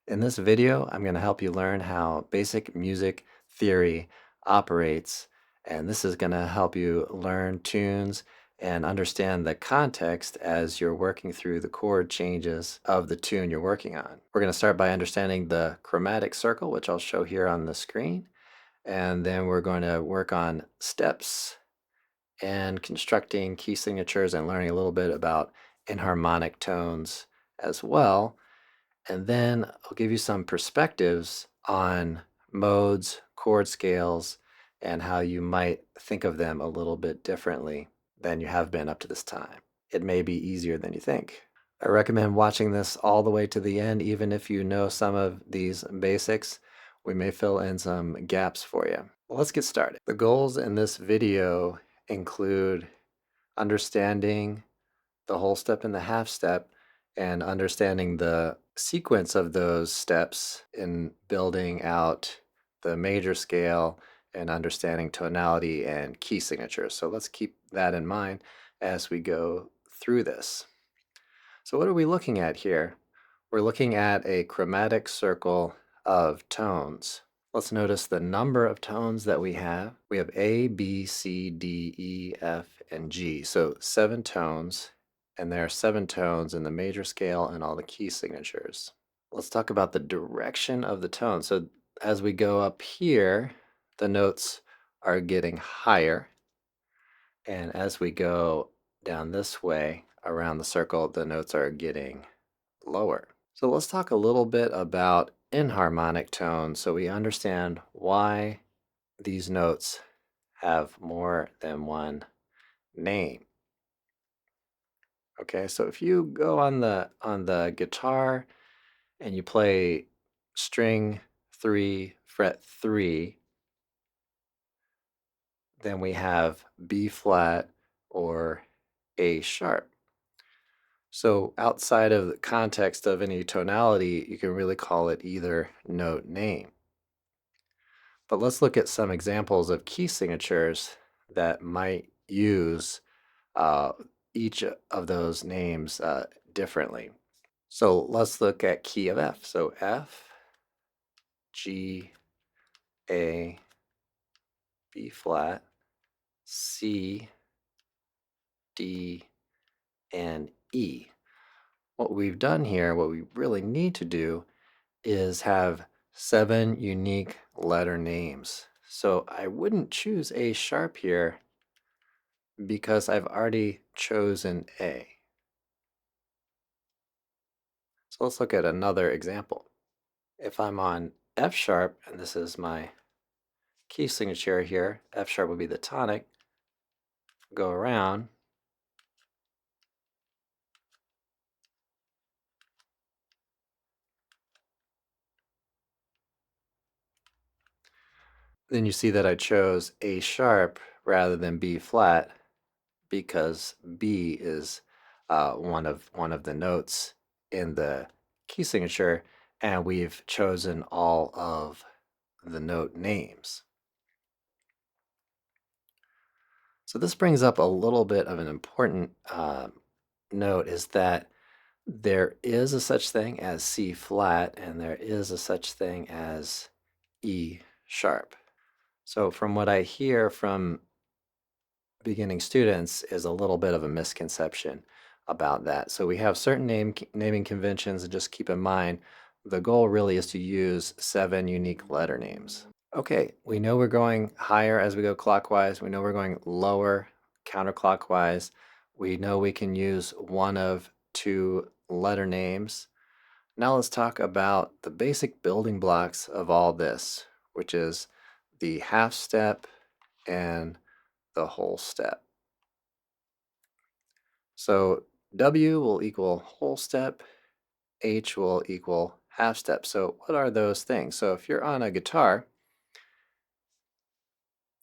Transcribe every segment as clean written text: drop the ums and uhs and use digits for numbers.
In this video, I'm going to help you learn how basic music theory operates, and this is going to help you learn tunes and understand the context as you're working through the chord changes of the tune you're working on. We're going to start by understanding the chromatic circle, which I'll show here on the screen, and then we're going to work on steps and constructing key signatures and learning a little bit about enharmonic tones as well. And then I'll give you some perspectives on modes, chord scales, and how you might think of them a little bit differently than you have been up to this time. It may be easier than you think. I recommend watching this all the way to the end, even if you know some of these basics. We may fill in some gaps for you. Well, let's get started. The goals in this video include understanding the whole step and the half step, and understanding the sequence of those steps in building out the major scale and understanding tonality and key signatures. So let's keep that in mind as we go through this. So what are we looking at here? We're looking at a chromatic circle of tones. Let's notice the number of tones that we have. We have A, B, C, D, E, F, and G. So 7 tones, and there are 7 tones in the major scale and all the key signatures. Let's talk about the direction of the tone. So as we go up here, the notes are getting higher, and as we go down this way around the circle, the notes are getting lower. So let's talk a little bit about enharmonic tones so we understand why these notes have more than one name. Okay, so if you go on the guitar and you play string 3, fret 3, then we have B flat or A sharp. So outside of the context of any tonality, you can really call it either note name. But let's look at some examples of key signatures that might use uh, each of those names differently. So let's look at key of F. So F, G, A, B flat, C, D, and E. What we've done here, what we really need to do, is have 7 unique letter names. So I wouldn't choose A sharp here because I've already chosen A. So let's look at another example. If I'm on F sharp, and this is my key signature here, F sharp would be the tonic, go around, then you see that I chose A sharp rather than B flat because B is one of the notes in the key signature, and we've chosen all of the note names. So this brings up a little bit of an important note, is that there is a such thing as C flat, and there is a such thing as E sharp. So from what I hear from beginning students is a little bit of a misconception about that. So we have certain naming conventions, and just keep in mind the goal really is to use 7 unique letter names. Okay, we know we're going higher as we go clockwise. We know we're going lower counterclockwise. We know we can use one of 2 letter names. Now let's talk about the basic building blocks of all this, which is the half step and the whole step. So W will equal whole step, H will equal half step. So what are those things? So if you're on a guitar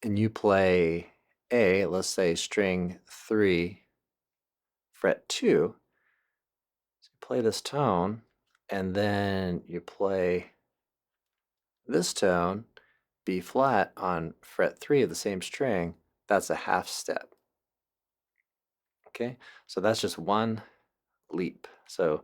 and you play A, let's say string 3, fret 2, so you play this tone, and then you play this tone, B flat, on fret 3 of the same string, that's a half step. Okay, so that's just one leap. So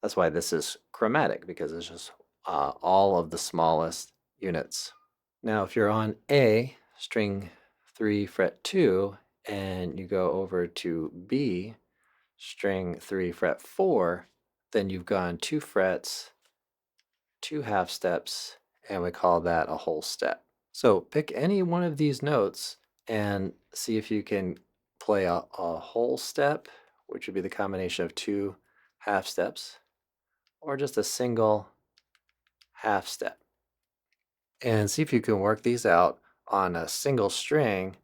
That's why this is chromatic, because it's just all of the smallest units. Now, if you're on A, string 3, fret 2, and you go over to B, string 3, fret 4, then you've gone 2 frets, 2 half steps, and we call that a whole step. So pick any one of these notes and see if you can play a whole step, which would be the combination of 2 half steps, or just a single half step. And see if you can work these out on a single string.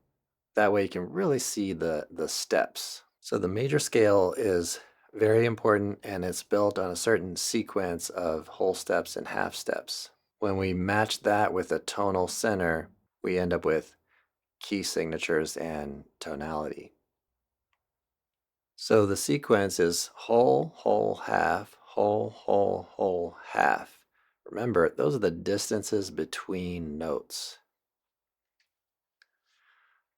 That way you can really see the steps. So the major scale is very important, and it's built on a certain sequence of whole steps and half steps. When we match that with a tonal center, we end up with key signatures and tonality. So the sequence is whole, whole, half, whole, whole, whole, half. Remember, those are the distances between notes.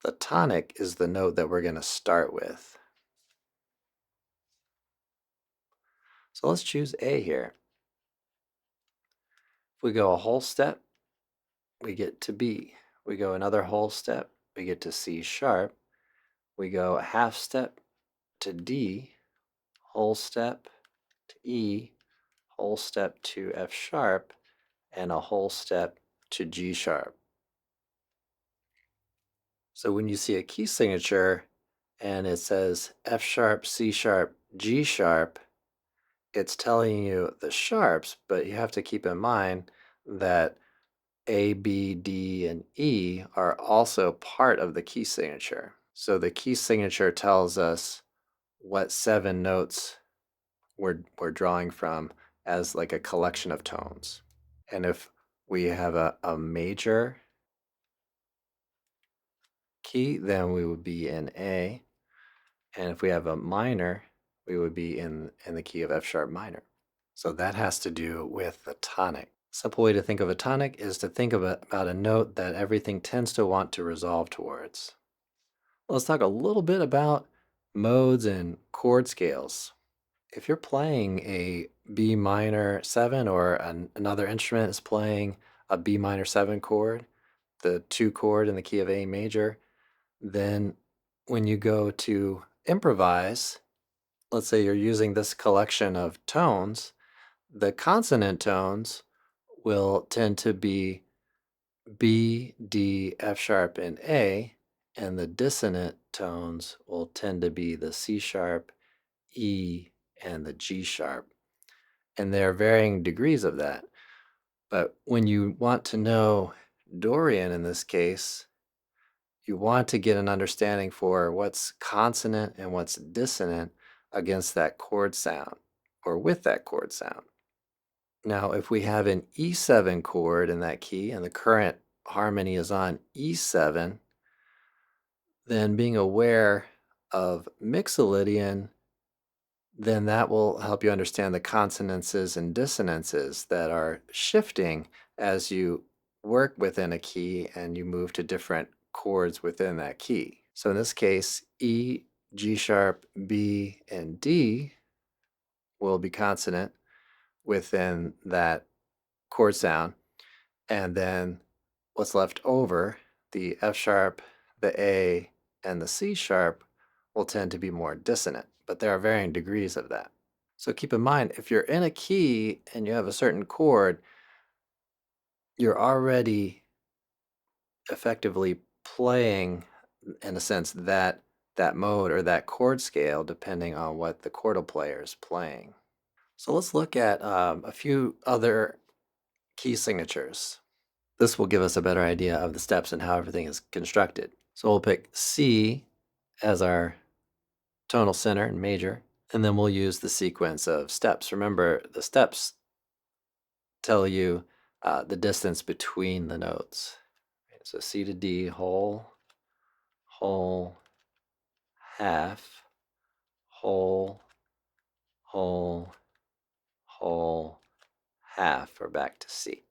The tonic is the note that we're going to start with. So let's choose A here. If we go a whole step, we get to B. We go another whole step, we get to C sharp. We go a half step to D, whole step to E, whole step to F sharp, and a whole step to G sharp. So when you see a key signature and it says F sharp, C sharp, G sharp, it's telling you the sharps, but you have to keep in mind that A, B, D, and E are also part of the key signature. So the key signature tells us what 7 notes we're drawing from as like a collection of tones. And if we have a major key, then we would be in A. And if we have a minor, we would be in the key of F sharp minor. So that has to do with the tonic. Simple way to think of a tonic is to think about a note that everything tends to want to resolve towards. Let's talk a little bit about modes and chord scales. If you're playing a B minor 7 or another instrument is playing a B minor 7 chord, the 2 chord in the key of A major, then when you go to improvise, let's say you're using this collection of tones, the consonant tones will tend to be B, D, F sharp, and A, and the dissonant tones will tend to be the C sharp, E, and the G sharp. And there are varying degrees of that. But when you want to know Dorian in this case, you want to get an understanding for what's consonant and what's dissonant against that chord sound or with that chord sound. Now, if we have an E7 chord in that key and the current harmony is on E7, then being aware of mixolydian, then that will help you understand the consonances and dissonances that are shifting as you work within a key and you move to different chords within that key. So in this case, E, G sharp, B, and D will be consonant within that chord sound. And then what's left over, the F sharp, the A, and the C sharp will tend to be more dissonant, but there are varying degrees of that. So keep in mind, if you're in a key and you have a certain chord, you're already effectively playing, in a sense, that mode or that chord scale, depending on what the chordal player is playing. So let's look at a few other key signatures. This will give us a better idea of the steps and how everything is constructed. So we'll pick C as our tonal center and major, and then we'll use the sequence of steps. Remember, the steps tell you the distance between the notes. So C to D, whole, whole, half, whole, whole, whole, half, or back to C.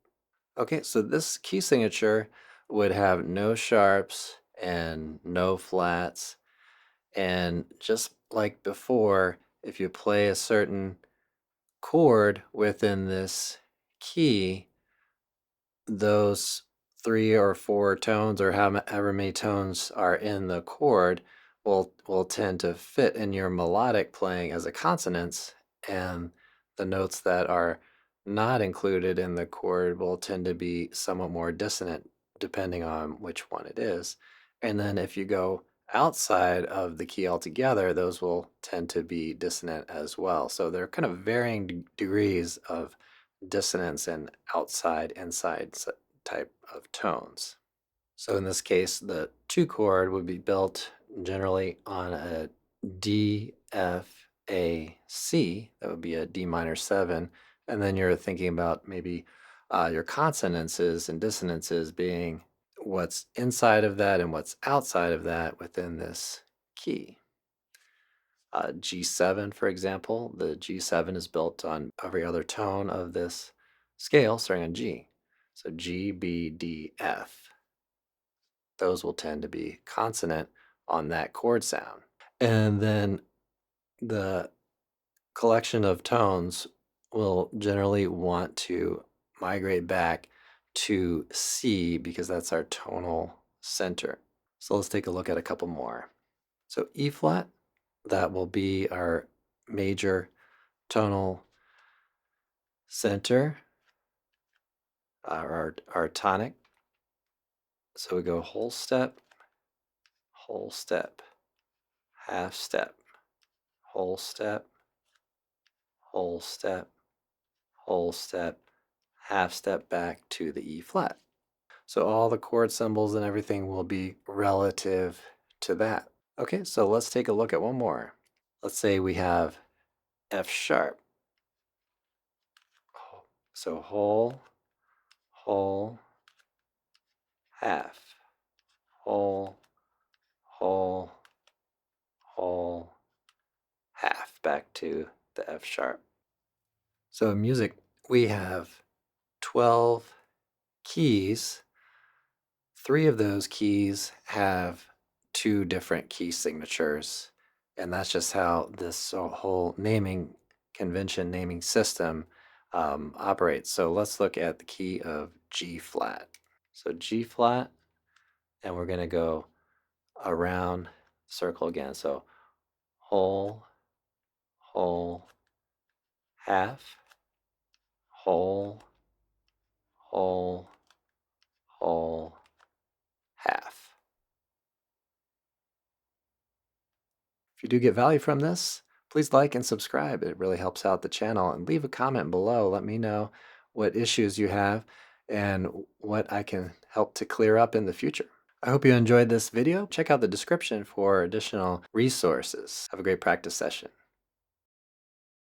Okay, so this key signature would have no sharps and no flats. And just like before, if you play a certain chord within this key, those 3 or 4 tones, or however many tones are in the chord, will tend to fit in your melodic playing as a consonance, and the notes that are not included in the chord will tend to be somewhat more dissonant depending on which one it is. And then if you go outside of the key altogether, those will tend to be dissonant as well. So they're kind of varying degrees of dissonance and outside inside type of tones. So in this case, the 2 chord would be built generally on a D, F, A, C. That would be a D minor 7. And then you're thinking about maybe your consonances and dissonances being what's inside of that and what's outside of that within this key. G7, for example, the G7 is built on every other tone of this scale starting on G. So G, B, D, F. Those will tend to be consonant on that chord sound. And then the collection of tones will generally want to migrate back to C because that's our tonal center. So let's take a look at a couple more. So E flat, that will be our major tonal center, our tonic. So we go whole step, half step, whole step, whole step, whole step, half step back to the E flat. So all the chord symbols and everything will be relative to that. Okay, so let's take a look at one more. Let's say we have F sharp. So whole, half, whole, whole, whole, half back to the F sharp. So in music, we have 12 keys. 3 of those keys have 2 different key signatures, and that's just how this whole naming convention, naming system operates. So let's look at the key of G flat. So G flat, and we're going to go around circle again. So whole, whole, half, whole, whole, whole, half. If you do get value from this, please like and subscribe. It really helps out the channel. And leave a comment below. Let me know what issues you have and what I can help to clear up in the future. I hope you enjoyed this video. Check out the description for additional resources. Have a great practice session.